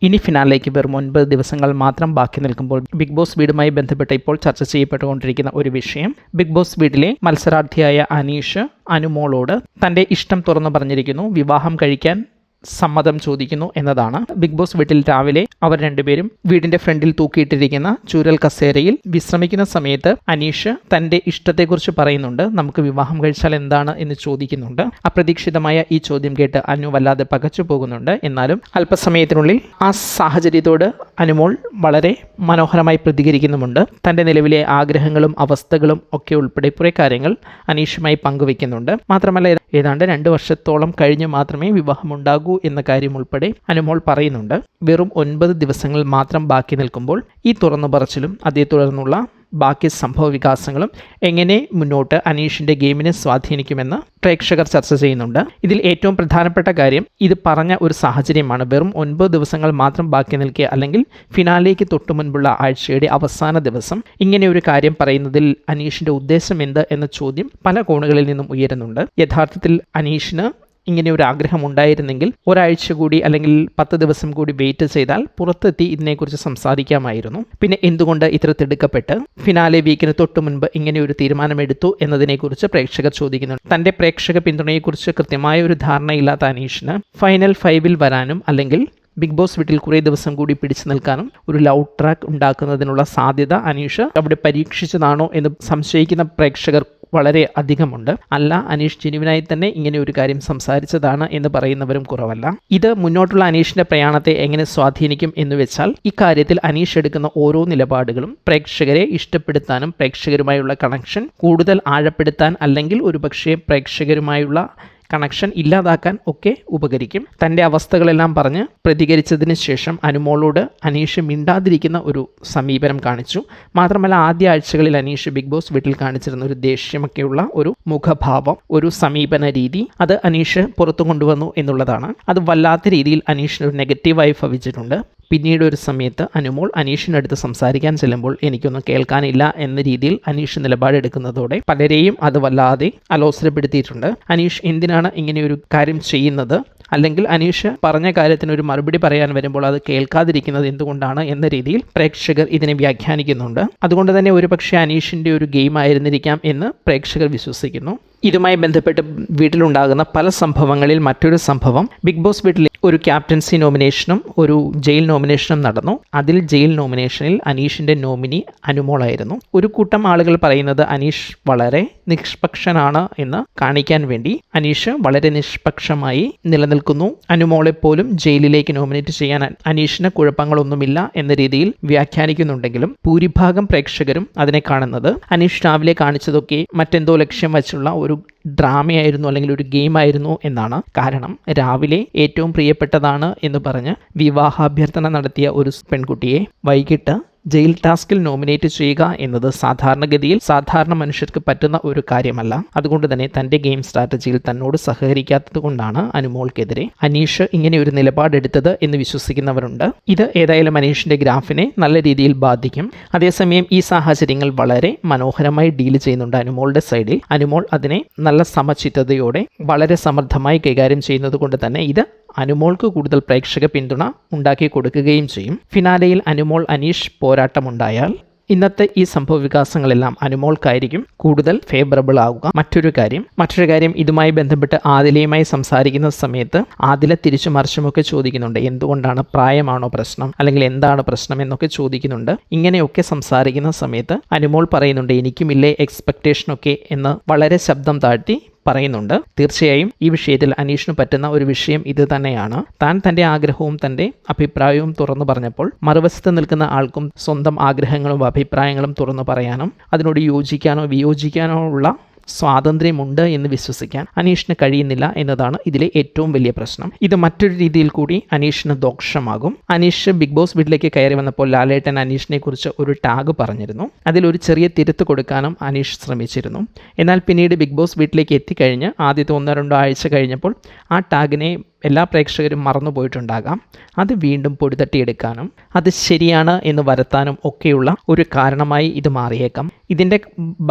ഇനി ഫിനാലിലേക്ക് വെറും 9 ദിവസങ്ങൾ മാത്രം ബാക്കി നിൽക്കുമ്പോൾ ബിഗ് ബോസ് വീടുമായി ബന്ധപ്പെട്ട് ഇപ്പോൾ ചർച്ച ചെയ്യപ്പെട്ടുകൊണ്ടിരിക്കുന്ന ഒരു വിഷയം, ബിഗ് ബോസ് വീട്ടിലെ മത്സരാർത്ഥിയായ അനീഷ് അനുമോളോട് തൻ്റെ ഇഷ്ടം തുറന്നു പറഞ്ഞിരിക്കുന്നു, വിവാഹം കഴിക്കാൻ സമ്മതം ചോദിക്കുന്നു എന്നതാണ്. ബിഗ് ബോസ് വീട്ടിൽ രാവിലെ അവർ രണ്ടുപേരും വീടിന്റെ ഫ്രണ്ടിൽ തൂക്കിയിട്ടിരിക്കുന്ന ചൂരൽ കസേരയിൽ വിശ്രമിക്കുന്ന സമയത്ത് അനീഷ് തന്റെ ഇഷ്ടത്തെക്കുറിച്ച് പറയുന്നുണ്ട്. നമുക്ക് വിവാഹം കഴിച്ചാൽ എന്താണ് എന്ന് ചോദിക്കുന്നുണ്ട്. അപ്രതീക്ഷിതമായ ഈ ചോദ്യം കേട്ട് അനു വല്ലാതെ പകച്ചു പോകുന്നുണ്ട്. എന്നാലും അല്പസമയത്തിനുള്ളിൽ ആ സാഹചര്യത്തോട് അനുമോൾ വളരെ മനോഹരമായി പ്രതികരിക്കുന്നുമുണ്ട്. തന്റെ നിലവിലെ ആഗ്രഹങ്ങളും അവസ്ഥകളും ഒക്കെ ഉൾപ്പെടെ കുറേ കാര്യങ്ങൾ അനീഷുമായി പങ്കുവെക്കുന്നുണ്ട്. മാത്രമല്ല ഏതാണ്ട് 2 വർഷത്തോളം കഴിഞ്ഞ് മാത്രമേ വിവാഹമുണ്ടാകൂ എന്ന കാര്യം ഉൾപ്പെടെ അനുമോൾ പറയുന്നുണ്ട്. വെറും 9 ദിവസങ്ങൾ മാത്രം ബാക്കി നിൽക്കുമ്പോൾ ഈ തുറന്നു പറച്ചിലും അതേ തുടർന്നുള്ള ബാക്കി സംഭവ വികാസങ്ങളും എങ്ങനെ മുന്നോട്ട് അനീഷിൻ്റെ ഗെയിമിനെ സ്വാധീനിക്കുമെന്ന് പ്രേക്ഷകർ ചർച്ച ചെയ്യുന്നുണ്ട്. ഇതിൽ ഏറ്റവും പ്രധാനപ്പെട്ട കാര്യം ഇത് പറഞ്ഞ ഒരു സാഹചര്യമാണ്. വെറും 9 ദിവസങ്ങൾ മാത്രം ബാക്കി നിൽക്കുക, അല്ലെങ്കിൽ ഫിനാലേക്ക് തൊട്ടു മുൻപുള്ള ആഴ്ചയുടെ അവസാന ദിവസം ഇങ്ങനെ ഒരു കാര്യം പറയുന്നതിൽ അനീഷിൻ്റെ ഉദ്ദേശം എന്ത് എന്ന ചോദ്യം പല കോണുകളിൽ നിന്നും ഉയരുന്നുണ്ട്. യഥാർത്ഥത്തിൽ അനീഷിന് ഇങ്ങനെ ഒരു ആഗ്രഹം ഉണ്ടായിരുന്നെങ്കിൽ ഒരാഴ്ച കൂടി അല്ലെങ്കിൽ 10 ദിവസം കൂടി വെയിറ്റ് ചെയ്താൽ പുറത്തെത്തി ഇതിനെക്കുറിച്ച് സംസാരിക്കാമായിരുന്നു. പിന്നെ എന്തുകൊണ്ട് ഇത്ര തിടുക്കപ്പെട്ട് ഫിനാലെ വീക്കിന് തൊട്ട് മുൻപ് ഇങ്ങനെ ഒരു തീരുമാനമെടുത്തു എന്നതിനെക്കുറിച്ച് പ്രേക്ഷകർ ചോദിക്കുന്നുണ്ട്. തൻ്റെ പ്രേക്ഷക പിന്തുണയെക്കുറിച്ച് കൃത്യമായ ഒരു ധാരണയില്ലാത്ത അനീഷിന് ഫൈനൽ 5-ൽ വരാനും അല്ലെങ്കിൽ ബിഗ് ബോസ് വീട്ടിൽ കുറേ ദിവസം കൂടി പിടിച്ചു നിൽക്കാനും ഒരു ലവ് ട്രാക്ക് ഉണ്ടാക്കുന്നതിനുള്ള സാധ്യത അനീഷ് അവിടെ പരീക്ഷിച്ചതാണോ എന്ന് സംശയിക്കുന്ന പ്രേക്ഷകർ വളരെ അധികമുണ്ട്. അല്ല, അനീഷ് ജെനുവിനായി തന്നെ ഇങ്ങനെ ഒരു കാര്യം സംസാരിച്ചതാണ് എന്ന് പറയുന്നവരും കുറവല്ല. ഇത് മുന്നോട്ടുള്ള അനീഷിന്റെ പ്രയാണത്തെ എങ്ങനെ സ്വാധീനിക്കും എന്ന് വെച്ചാൽ ഇക്കാര്യത്തിൽ അനീഷ് എടുക്കുന്ന ഓരോ നിലപാടുകളും പ്രേക്ഷകരെ ഇഷ്ടപ്പെടുത്താനും പ്രേക്ഷകരുമായുള്ള കണക്ഷൻ കൂടുതൽ ആഴപ്പെടുത്താൻ അല്ലെങ്കിൽ ഒരുപക്ഷെ പ്രേക്ഷകരുമായുള്ള കണക്ഷൻ ഇല്ലാതാക്കാൻ ഒക്കെ ഉപകരിക്കും. തൻ്റെ അവസ്ഥകളെല്ലാം പറഞ്ഞ് പ്രതികരിച്ചതിന് ശേഷം അനുമോളോട് അനീഷ് മിണ്ടാതിരിക്കുന്ന ഒരു സമീപനം കാണിച്ചു. മാത്രമല്ല ആദ്യ ആഴ്ചകളിൽ അനീഷ് ബിഗ് ബോസ് വീട്ടിൽ കാണിച്ചിരുന്ന ഒരു ദേഷ്യമൊക്കെയുള്ള ഒരു മുഖഭാവം, ഒരു സമീപന രീതി, അത് അനീഷ് പുറത്തു കൊണ്ടുവന്നു എന്നുള്ളതാണ്. അത് വല്ലാത്ത രീതിയിൽ അനീഷിന് ഒരു നെഗറ്റീവായി ഭവിച്ചിട്ടുണ്ട്. പിന്നീട് ഒരു സമയത്ത് അനുമോൾ അനീഷിനടുത്ത് സംസാരിക്കാൻ ചെല്ലുമ്പോൾ എനിക്കൊന്നും കേൾക്കാനില്ല എന്ന രീതിയിൽ അനീഷ് നിലപാടെടുക്കുന്നതോടെ പലരെയും അത് വല്ലാതെ അലോസരപ്പെടുത്തിയിട്ടുണ്ട്. അനീഷ് എന്തിനാണ് ഇങ്ങനെയൊരു കാര്യം ചെയ്യുന്നത്, അല്ലെങ്കിൽ അനീഷ് പറഞ്ഞ കാര്യത്തിന് ഒരു മറുപടി പറയാൻ വരുമ്പോൾ അത് കേൾക്കാതിരിക്കുന്നത് എന്തുകൊണ്ടാണ് എന്ന രീതിയിൽ പ്രേക്ഷകർ ഇതിനെ വ്യാഖ്യാനിക്കുന്നുണ്ട്. അതുകൊണ്ട് തന്നെ ഒരുപക്ഷെ അനീഷിൻ്റെ ഒരു ഗെയിം ആയിരുന്നിരിക്കാം എന്ന് പ്രേക്ഷകർ വിശ്വസിക്കുന്നു. ഇതുമായി ബന്ധപ്പെട്ട് വീട്ടിലുണ്ടാകുന്ന പല സംഭവങ്ങളിൽ മറ്റൊരു സംഭവം, ബിഗ് ബോസ് വീട്ടിൽ ഒരു ക്യാപ്റ്റൻസി നോമിനേഷനും ഒരു ജയിൽ നോമിനേഷനും നടന്നു. അതിൽ ജയിൽ നോമിനേഷനിൽ അനീഷിൻ്റെ നോമിനി അനുമോളായിരുന്നു. ഒരു കൂട്ടം ആളുകൾ പറയുന്നത് അനീഷ് വളരെ നിഷ്പക്ഷനാണ് എന്ന് കാണിക്കാൻ വേണ്ടി അനീഷ് വളരെ നിഷ്പക്ഷമായി നിലനിൽക്കുന്നു, അനുമോളെ പോലും ജയിലിലേക്ക് നോമിനേറ്റ് ചെയ്യാൻ അനീഷിന് കുഴപ്പങ്ങളൊന്നുമില്ല എന്ന രീതിയിൽ വ്യാഖ്യാനിക്കുന്നുണ്ടെങ്കിലും ഭൂരിഭാഗം പ്രേക്ഷകരും അതിനെ കാണുന്നത് അനീഷ് രാവിലെ കാണിച്ചതൊക്കെ മറ്റെന്തോ ലക്ഷ്യം വച്ചുള്ള ഒരു ഡ്രാമയായിരുന്നു അല്ലെങ്കിൽ ഒരു ഗെയിം ആയിരുന്നു എന്നാണ്. കാരണം രാവിലെ ഏറ്റവും പ്രിയപ്പെട്ടതാണ് എന്ന് പറഞ്ഞ് വിവാഹാഭ്യർത്ഥന നടത്തിയ ഒരു പെൺകുട്ടിയെ വൈകിട്ട് ജയിൽ ടാസ്കിൽ നോമിനേറ്റ് ചെയ്യുക എന്നത് സാധാരണഗതിയിൽ സാധാരണ മനുഷ്യർക്ക് പറ്റുന്ന ഒരു കാര്യമല്ല. അതുകൊണ്ട് തന്നെ തൻ്റെ ഗെയിം സ്ട്രാറ്റജിയിൽ തന്നോട് സഹകരിക്കാത്തത് കൊണ്ടാണ് അനുമോൾക്കെതിരെ അനീഷ് ഇങ്ങനെ ഒരു നിലപാടെടുത്തത് എന്ന് വിശ്വസിക്കുന്നവരുണ്ട്. ഇത് ഏതായാലും അനീഷിൻ്റെ ഗ്രാഫിനെ നല്ല രീതിയിൽ ബാധിക്കും. അതേസമയം ഈ സാഹചര്യങ്ങൾ വളരെ മനോഹരമായി ഡീൽ ചെയ്യുന്നുണ്ട് അനുമോളുടെ സൈഡിൽ. അനുമോൾ അതിനെ നല്ല സമചിത്തതയോടെ വളരെ സമർത്ഥമായി കൈകാര്യം ചെയ്യുന്നത് കൊണ്ട് തന്നെ ഇത് അനുമോൾക്ക് കൂടുതൽ പ്രേക്ഷക പിന്തുണ ഉണ്ടാക്കി കൊടുക്കുകയും ചെയ്യും. ഫിനാലയിൽ അനുമോൾ അനീഷ് പോരാട്ടമുണ്ടായാൽ ഇന്നത്തെ ഈ സംഭവ വികാസങ്ങളെല്ലാം അനുമോൾക്കായിരിക്കും കൂടുതൽ ഫേവറബിൾ ആവുക. മറ്റൊരു കാര്യം ഇതുമായി ബന്ധപ്പെട്ട് ആദിലയുമായി സംസാരിക്കുന്ന സമയത്ത് ആദില തിരിച്ചു മറിച്ചുമൊക്കെ ചോദിക്കുന്നുണ്ട്. എന്തുകൊണ്ടാണ്, പ്രായമാണോ പ്രശ്നം, അല്ലെങ്കിൽ എന്താണ് പ്രശ്നം എന്നൊക്കെ ചോദിക്കുന്നുണ്ട്. ഇങ്ങനെയൊക്കെ സംസാരിക്കുന്ന സമയത്ത് അനുമോൾ പറയുന്നുണ്ട് എനിക്കുമില്ലേ എക്സ്പെക്റ്റേഷനൊക്കെ എന്ന് വളരെ ശബ്ദം താഴ്ത്തി പറയുന്നുണ്ട്. തീർച്ചയായും ഈ വിഷയത്തിൽ അനീഷിന് പറ്റുന്ന ഒരു വിഷയം ഇത് തന്നെയാണ്. താൻ തൻ്റെ ആഗ്രഹവും തൻ്റെ അഭിപ്രായവും തുറന്നു പറഞ്ഞപ്പോൾ മറുവശത്ത് നിൽക്കുന്ന ആൾക്കും സ്വന്തം ആഗ്രഹങ്ങളും അഭിപ്രായങ്ങളും തുറന്നു പറയാനും അതിനോട് യോജിക്കാനോ വിയോജിക്കാനോ ഉള്ള സ്വാതന്ത്ര്യമുണ്ട് എന്ന് വിശ്വസിക്കാൻ അനീഷിന് കഴിയുന്നില്ല എന്നതാണ് ഇതിലെ ഏറ്റവും വലിയ പ്രശ്നം. ഇത് മറ്റൊരു രീതിയിൽ കൂടി അനീഷിന് ദോഷമാകും. അനീഷ് ബിഗ് ബോസ് വീട്ടിലേക്ക് കയറി വന്നപ്പോൾ ലാലേട്ടൻ അനീഷിനെ കുറിച്ച് ഒരു ടാഗ് പറഞ്ഞിരുന്നു. അതിലൊരു ചെറിയ തിരുത്ത് കൊടുക്കാനും അനീഷ് ശ്രമിച്ചിരുന്നു. എന്നാൽ പിന്നീട് ബിഗ് ബോസ് വീട്ടിലേക്ക് എത്തിക്കഴിഞ്ഞ് ആദ്യത്തെ 1-2 ആഴ്ച കഴിഞ്ഞപ്പോൾ ആ ടാഗിനെ എല്ലാ പ്രേക്ഷകരും മറന്നുപോയിട്ടുണ്ടാകാം. അത് വീണ്ടും പൊടിതട്ടിയെടുക്കാനും അത് ശരിയാണ് എന്ന് വരുത്താനും ഒക്കെയുള്ള ഒരു കാരണമായി ഇത് മാറിയേക്കാം. ഇതിൻ്റെ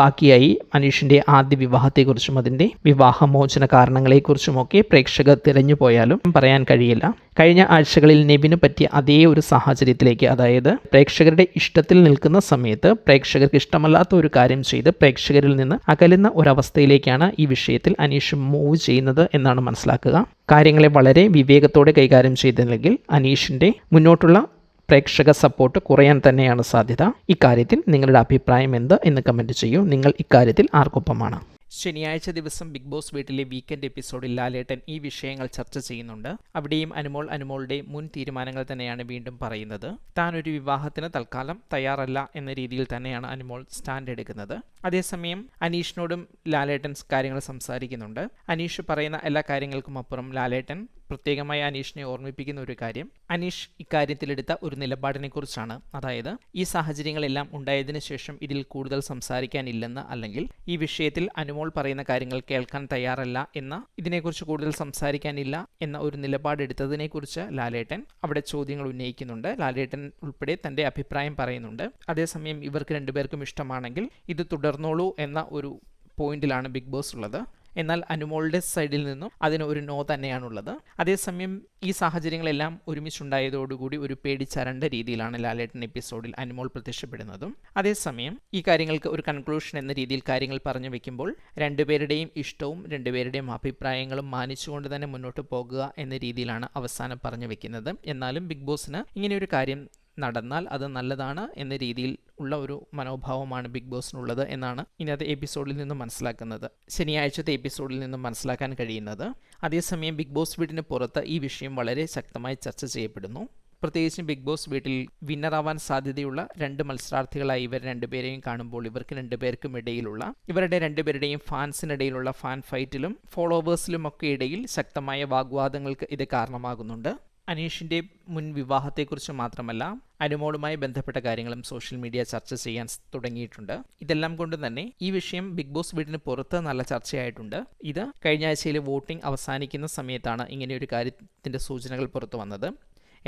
ബാക്കിയായി അനീഷിൻ്റെ ആദ്യ വിവാഹത്തെക്കുറിച്ചും അതിൻ്റെ വിവാഹമോചന കാരണങ്ങളെക്കുറിച്ചുമൊക്കെ പ്രേക്ഷകർ തിരഞ്ഞു പോയാലും പറയാൻ കഴിയില്ല. കഴിഞ്ഞ ആഴ്ചകളിൽ നെവിന് പറ്റിയ അതേ ഒരു സാഹചര്യത്തിലേക്ക്, അതായത് പ്രേക്ഷകരുടെ ഇഷ്ടത്തിൽ നിൽക്കുന്ന സമയത്ത് പ്രേക്ഷകർക്ക് ഇഷ്ടമല്ലാത്ത ഒരു കാര്യം ചെയ്ത് പ്രേക്ഷകരിൽ നിന്ന് അകലുന്ന ഒരവസ്ഥയിലേക്കാണ് ഈ വിഷയത്തിൽ അനീഷ് മൂവ് ചെയ്യുന്നത് എന്നാണ് മനസ്സിലാക്കുക. കാര്യങ്ങളെ വളരെ വിവേകത്തോടെ കൈകാര്യം ചെയ്തില്ലെങ്കിൽ അനീഷിൻ്റെ മുന്നോട്ടുള്ള പ്രേക്ഷക സപ്പോർട്ട് കുറയാൻ തന്നെയാണ് സാധ്യത. ഇക്കാര്യത്തിൽ നിങ്ങളുടെ അഭിപ്രായം എന്ത് എന്ന് കമൻറ്റ് ചെയ്യൂ. നിങ്ങൾ ഇക്കാര്യത്തിൽ ആർക്കൊപ്പമാണ്? ശനിയാഴ്ച ദിവസം ബിഗ് ബോസ് വീട്ടിലെ വീക്കെൻഡ് എപ്പിസോഡിൽ ലാലേട്ടൻ ഈ വിഷയങ്ങൾ ചർച്ച ചെയ്യുന്നുണ്ട്. അവിടെയും അനുമോളുടെ മുൻ തീരുമാനങ്ങൾ തന്നെയാണ് വീണ്ടും പറയുന്നത്. താൻ ഒരു വിവാഹത്തിന് തൽക്കാലം തയ്യാറല്ല എന്ന രീതിയിൽ തന്നെയാണ് അനുമോൾ സ്റ്റാൻഡ് എടുക്കുന്നത്. അതേസമയം അനീഷിനോടും ലാലേട്ടൻ കാര്യങ്ങൾ സംസാരിക്കുന്നുണ്ട്. അനീഷ് പറയുന്ന എല്ലാ കാര്യങ്ങൾക്കും അപ്പുറം ലാലേട്ടൻ പ്രത്യേകമായി അനീഷിനെ ഓർമ്മിപ്പിക്കുന്ന ഒരു കാര്യം, അനീഷ് ഇക്കാര്യത്തിലെടുത്ത ഒരു നിലപാടിനെ കുറിച്ചാണ്. അതായത് ഈ സാഹചര്യങ്ങളെല്ലാം ഉണ്ടായതിനു ശേഷം ഇതിൽ കൂടുതൽ സംസാരിക്കാനില്ലെന്ന്, അല്ലെങ്കിൽ ഈ വിഷയത്തിൽ അനുമോൾ പറയുന്ന കാര്യങ്ങൾ കേൾക്കാൻ തയ്യാറല്ല എന്ന, ഇതിനെക്കുറിച്ച് കൂടുതൽ സംസാരിക്കാനില്ല എന്ന ഒരു നിലപാടെടുത്തതിനെക്കുറിച്ച് ലാലേട്ടൻ അവിടെ ചോദ്യങ്ങൾ ഉന്നയിക്കുന്നുണ്ട്. ലാലേട്ടൻ ഉൾപ്പെടെ തൻ്റെ അഭിപ്രായം പറയുന്നുണ്ട്. അതേസമയം ഇവർക്ക് രണ്ടുപേർക്കും ഇഷ്ടമാണെങ്കിൽ ഇത് തുടർന്നോളൂ എന്ന ഒരു പോയിന്റിലാണ് ബിഗ് ബോസ് ഉള്ളത്. എന്നാൽ അനുമോളുടെ സൈഡിൽ നിന്നും അതിന് ഒരു നോ തന്നെയാണുള്ളത്. അതേസമയം ഈ സാഹചര്യങ്ങളെല്ലാം ഒരുമിച്ചുണ്ടായതോടുകൂടി ഒരു പേടിച്ചരണ്ട രീതിയിലാണ് ലാലേട്ടൻ എപ്പിസോഡിൽ അനുമോൾ പ്രത്യക്ഷപ്പെടുന്നതും. അതേസമയം ഈ കാര്യങ്ങൾക്ക് ഒരു കൺക്ലൂഷൻ എന്ന രീതിയിൽ കാര്യങ്ങൾ പറഞ്ഞു വെക്കുമ്പോൾ രണ്ടുപേരുടെയും ഇഷ്ടവും രണ്ടുപേരുടെയും അഭിപ്രായങ്ങളും മാനിച്ചുകൊണ്ട് തന്നെ മുന്നോട്ട് പോകുക എന്ന രീതിയിലാണ് അവസാനം പറഞ്ഞു വെക്കുന്നത്. എന്നാലും ബിഗ് ബോസിന് ഇങ്ങനെയൊരു കാര്യം നടന്നാൽ അത് നല്ലതാണ് എന്ന രീതിയിൽ ഉള്ള ഒരു മനോഭാവമാണ് ബിഗ് ബോസിനുള്ളത് എന്നാണ് ഇന്നത്തെ എപ്പിസോഡിൽ നിന്നും മനസ്സിലാക്കുന്നത്, ശനിയാഴ്ചത്തെ എപ്പിസോഡിൽ നിന്നും മനസ്സിലാക്കാൻ കഴിയുന്നത്. അതേസമയം ബിഗ് ബോസ് വീടിന് പുറത്ത് ഈ വിഷയം വളരെ ശക്തമായി ചർച്ച ചെയ്യപ്പെടുന്നു. പ്രത്യേകിച്ചും ബിഗ് ബോസ് വീട്ടിൽ വിന്നറാവാൻ സാധ്യതയുള്ള രണ്ട് മത്സരാർത്ഥികളായി ഇവർ രണ്ടുപേരെയും കാണുമ്പോൾ ഇവർക്ക് രണ്ടുപേർക്കും ഇടയിലുള്ള, ഇവരുടെ രണ്ടുപേരുടെയും ഫാൻസിനിടയിലുള്ള ഫാൻ ഫൈറ്റിലും ഫോളോവേഴ്സിലും ഒക്കെ ഇടയിൽ ശക്തമായ വാഗ്വാദങ്ങൾക്ക് ഇത് കാരണമാകുന്നുണ്ട്. അനീഷിൻ്റെ മുൻ വിവാഹത്തെക്കുറിച്ച് മാത്രമല്ല അനുമോളുമായി ബന്ധപ്പെട്ട കാര്യങ്ങളും സോഷ്യൽ മീഡിയ ചർച്ച ചെയ്യാൻ തുടങ്ങിയിട്ടുണ്ട്. ഇതെല്ലാം കൊണ്ട് തന്നെ ഈ വിഷയം ബിഗ് ബോസ് വീടിന് പുറത്ത് നല്ല ചർച്ചയായിട്ടുണ്ട്. ഇത് കഴിഞ്ഞ ആഴ്ചയിലെ വോട്ടിംഗ് അവസാനിക്കുന്ന സമയത്താണ് ഇങ്ങനെയൊരു കാര്യത്തിൻ്റെ സൂചനകൾ പുറത്തു വന്നത്.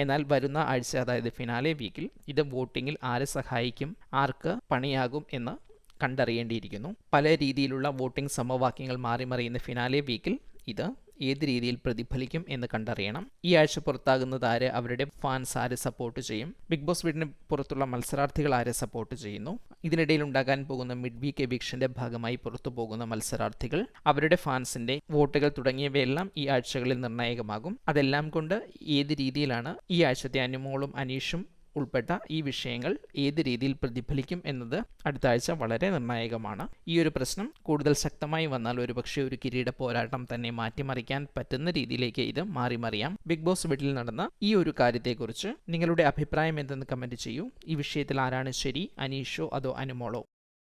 എന്നാൽ വരുന്ന ആഴ്ച, അതായത് ഫിനാലെ വീക്കിൽ ഇത് വോട്ടിങ്ങിൽ ആരെ സഹായിക്കും, ആർക്ക് പണിയാകും എന്ന് കണ്ടറിയേണ്ടിയിരിക്കുന്നു. പല രീതിയിലുള്ള വോട്ടിംഗ് സമവാക്യങ്ങൾ മാറി മറിയുന്ന ഫിനാലെ വീക്കിൽ ഇത് ഏത് രീതിയിൽ പ്രതിഫലിക്കും എന്ന് കണ്ടറിയണം. ഈ ആഴ്ച പുറത്താകുന്നത് ആര്, അവരുടെ ഫാൻസ് ആരെ സപ്പോർട്ട് ചെയ്യും, ബിഗ് ബോസ് വീടിന് പുറത്തുള്ള മത്സരാർത്ഥികൾ ആരെ സപ്പോർട്ട് ചെയ്യുന്നു, ഇതിനിടയിൽ ഉണ്ടാകാൻ പോകുന്ന മിഡ് വീക്ക് എവിക്ഷന്റെ ഭാഗമായി പുറത്തു പോകുന്ന മത്സരാർത്ഥികൾ, അവരുടെ ഫാൻസിന്റെ വോട്ടുകൾ തുടങ്ങിയവയെല്ലാം ഈ ആഴ്ചകളിൽ നിർണായകമാകും. അതെല്ലാം കൊണ്ട് ഏത് രീതിയിലാണ് ഈ ആഴ്ചത്തെ അനുമോളും അനീഷും ഉൾപ്പെട്ട ഈ വിഷയങ്ങൾ ഏത് രീതിയിൽ പ്രതിഫലിക്കും എന്നത് അടുത്ത ആഴ്ച വളരെ നിർണായകമാണ്. ഈ ഒരു പ്രശ്നം കൂടുതൽ ശക്തമായി വന്നാൽ ഒരുപക്ഷെ ഒരു കിരീട പോരാട്ടം തന്നെ മാറ്റിമറിക്കാൻ പറ്റുന്ന രീതിയിലേക്ക് ഇത് മാറിമറിയാം. ബിഗ് ബോസ് വീട്ടിൽ നടന്ന ഈ ഒരു കാര്യത്തെക്കുറിച്ച് നിങ്ങളുടെ അഭിപ്രായം എന്തെന്ന് കമൻറ്റ് ചെയ്യൂ. ഈ വിഷയത്തിൽ ആരാണ് ശരി, അനീഷോ അതോ അനുമോളോ?